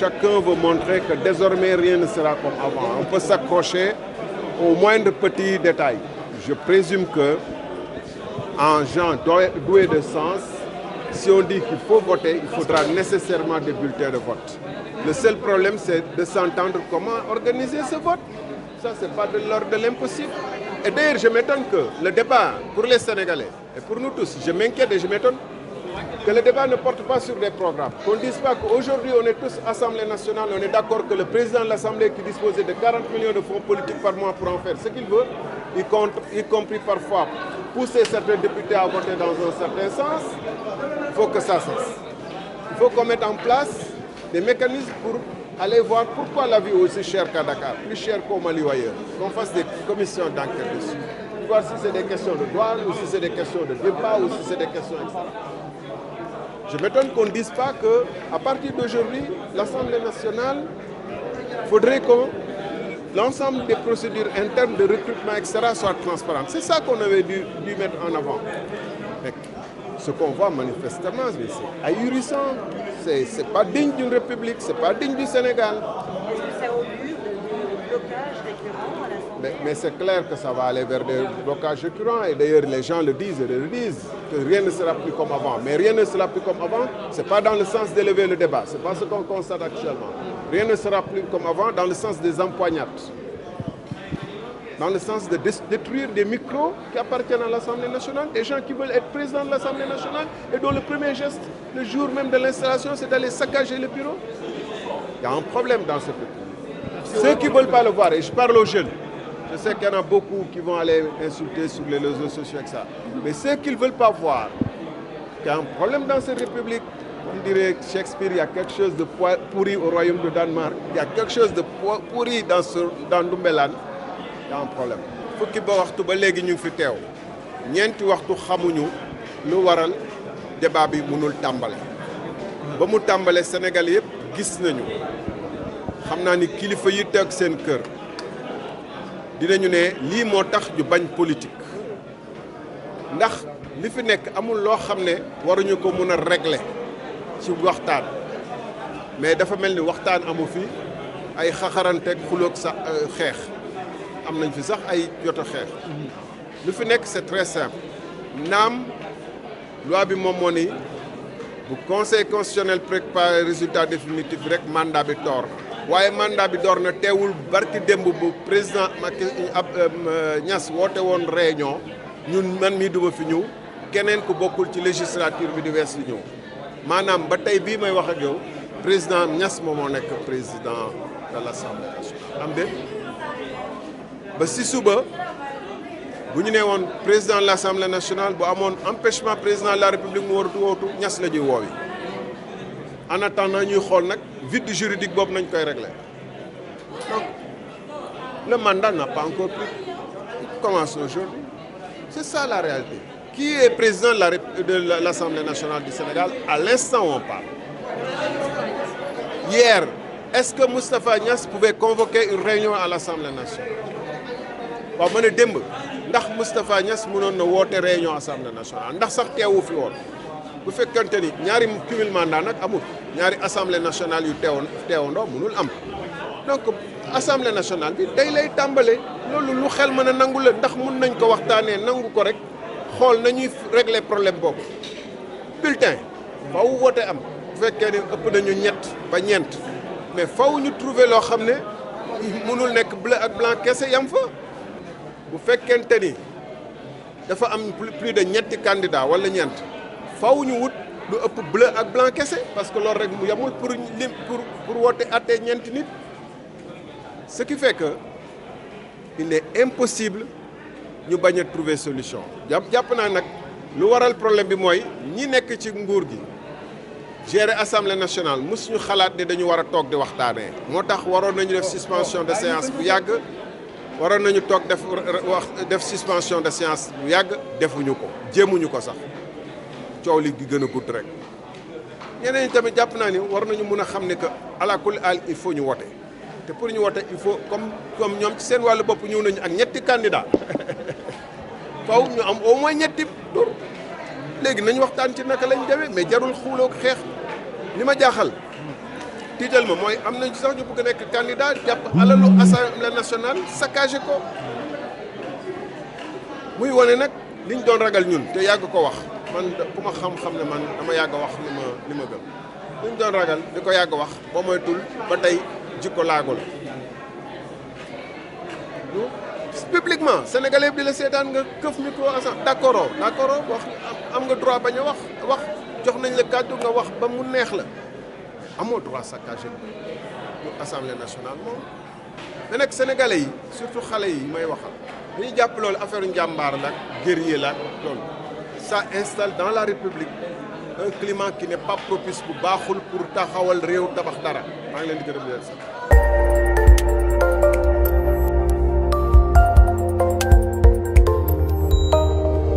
chacun veut montrer que désormais rien ne sera comme avant. On peut s'accrocher au moindre petit détail. Je présume que, en gens doués de sens, si on dit qu'il faut voter, il faudra nécessairement des bulletins de vote. Le seul problème, c'est de s'entendre comment organiser ce vote. Ça, ce n'est pas de l'ordre de l'impossible. Et d'ailleurs, je m'étonne que le débat, pour les Sénégalais, et pour nous tous, je m'inquiète et je m'étonne que le débat ne porte pas sur des programmes. Qu'on ne dise pas qu'aujourd'hui, on est tous Assemblée nationale, on est d'accord que le président de l'Assemblée qui disposait de 40 millions de fonds politiques par mois pour en faire ce qu'il veut, y compris parfois pousser certains députés à voter dans un certain sens, il faut que ça cesse. Il faut qu'on mette en place des mécanismes pour aller voir pourquoi la vie est aussi chère qu'à Dakar, plus chère qu'au Mali ou ailleurs. Qu'on fasse des commissions d'enquête dessus. Voir si c'est des questions de douane, ou si c'est des questions de débat, ou si c'est des questions etc. Je m'étonne qu'on ne dise pas qu'à partir d'aujourd'hui, l'Assemblée nationale, il faudrait que l'ensemble des procédures internes de recrutement, etc., soient transparentes. C'est ça qu'on avait dû mettre en avant. Mais ce qu'on voit manifestement, c'est ahurissant. C'est pas digne d'une république, c'est pas digne du Sénégal. Est-ce que ça augure de blocages récurrents à l'Assemblée? Mais c'est clair que ça va aller vers des blocages récurrents. Et d'ailleurs, les gens le disent et le disent, que rien ne sera plus comme avant. Mais rien ne sera plus comme avant, ce n'est pas dans le sens d'élever le débat. Ce n'est pas ce qu'on constate actuellement. Rien ne sera plus comme avant dans le sens des empoignades. Dans le sens de détruire des micros qui appartiennent à l'Assemblée nationale, des gens qui veulent être présidents de l'Assemblée nationale et dont le premier geste, le jour même de l'installation, c'est d'aller saccager le bureau. Il y a un problème dans ce pays. Ceux qui ne veulent pas le voir, et je parle aux jeunes, je sais qu'il y en a beaucoup qui vont aller insulter sur les réseaux sociaux avec ça, mais ceux qui ne veulent pas voir qu'il y a un problème dans cette république, on dirait Shakespeare, il y a quelque chose de pourri au royaume de Danemark, il y a quelque chose de pourri dans Ndoumbelane. Il y a un problème. Fukki ba waxtu ba léegi ñu ngi fi teew ñeenti waxtu xamuñu lu waral débat bi mënul tàmbale ba mu tàmbale Sénégal yëpp gis nañu xam naa ni kilifa yi teeg seen kër dinañu ne lii moo tax ñu bañ politique ndax li fi nekk amul loo xam ne waruñu ko mun a régler ci waxtaan mais dafa mel ni waxtaan amu fi ay xaxaranteeg xuloog sa xeex am nañ fi sax ay jota xeex lu fi nekk c'est très simple naam loi bi moom moo ni bu conseil constitutionnel préparé résultat définitif rek mandat bi door waaye mandat bi door na teewul barki démb bu président Macky Niass woote woon réunion ñun man mii duma fi ñëw keneen ku bokkul ci législature bi di wees li ñëw maanaam ba tey bii may wax ak yow président Niass moom moo nekk président de l'Assemblée nationale am de ba si suba bu ñu nee woon président de l'Assemblée nationale bu amoon empêchement président de la République mu waratu wootu Niass la ñuy woowi en attendant ñuy xool nag vide juridique boobu nañ koy régler donc le mandat n'a pas encore pris. Il commence aujourd'hui. C'est ça la réalité. Qui est président de l'Assemblée nationale du Sénégal à l'instant où on parle? Hier, est-ce que Moustapha Niass pouvait convoquer une réunion à l'Assemblée nationale? waaw ma ne démb ndax Moustapha Niass mënoon na woote réunion Assemblée nationale ndax sax teewu fi woon bu fekkante ni ñaari cumul mandat nag amul ñaari Assemblée nationale yu teewandoo mënul am donc Assemblée nationale bi day lay tàmbale loolu lu xel mën a nangu la ndax mun nañ ko waxtaanee nangu ko rek xool nañuy régler problème boobu bulletin faw woote am bu fekkee ni ëpp nañu ñett ba ñeent mais faw ñu trouver loo xam ne mënul nekk bleu ak blanc kese yam fa bu fekkente ni dafa am plus de ñetti candidat wala ñeent faw ñu wut lu ëpp bleu ak blanc kese parce que loolu rek mu yamul pour woote àtte ñeenti nit ce qui fait que il est impossible ñu bañ a trouver solution jàpp naa nag lu waral problème bi mooy ñi nekk ci nguur gi gérer assemblée nationale mosuñu xalaat ne dañu war a toog di waxtaanee moo tax waroon nañu def suspension de séance bu yàgg waroon nañu toog def suspension de séance bu yàgg defuñu ko jéemuñu ko sax coow li gi gën a gudd rek ñeneen ñi tamit jàpp naa ni war nañu mun a xam ne que ala kulli al il faut ñu wote te pour ñu wote il faut comme ñoom ci seen wàllu bopp ñëw nañu ak ñetti candidat faw ñu am au moins ñetti tur léegi nañu waxtaan ci naka lañ demee mais jarul xuuloo xeex li ma jaaxal tiital ma mooy am nañ sax ñu bëgg nekk candidat jàpp alalu Assemblée nationale saccagé ko muy wane nag liñ doon ragal ñun te yàgg ko wax man ku ma xam-xam ne man dama yàgg wax li ma gëm liñ doon ragal di ko yàgg wax boo moytul ba tey jikko laago la publiquement sénégalais bi di la seetaan nga këf micro d'accord wax am nga droit bañ a wax jox nañ la kàddu nga wax ba mu neex la amoo droit saccagé ñu Assemblée nationale moom mais nag sénégalais yi surtout xale yi may waxal dañuy jàpp loolu affaire njàmbaar la guerrier la loolu ça installe dans la République un climat qui n'est pas propice bu baaxul pour taxawal réew tabax dara maa ngi leen di gërëm di leen sant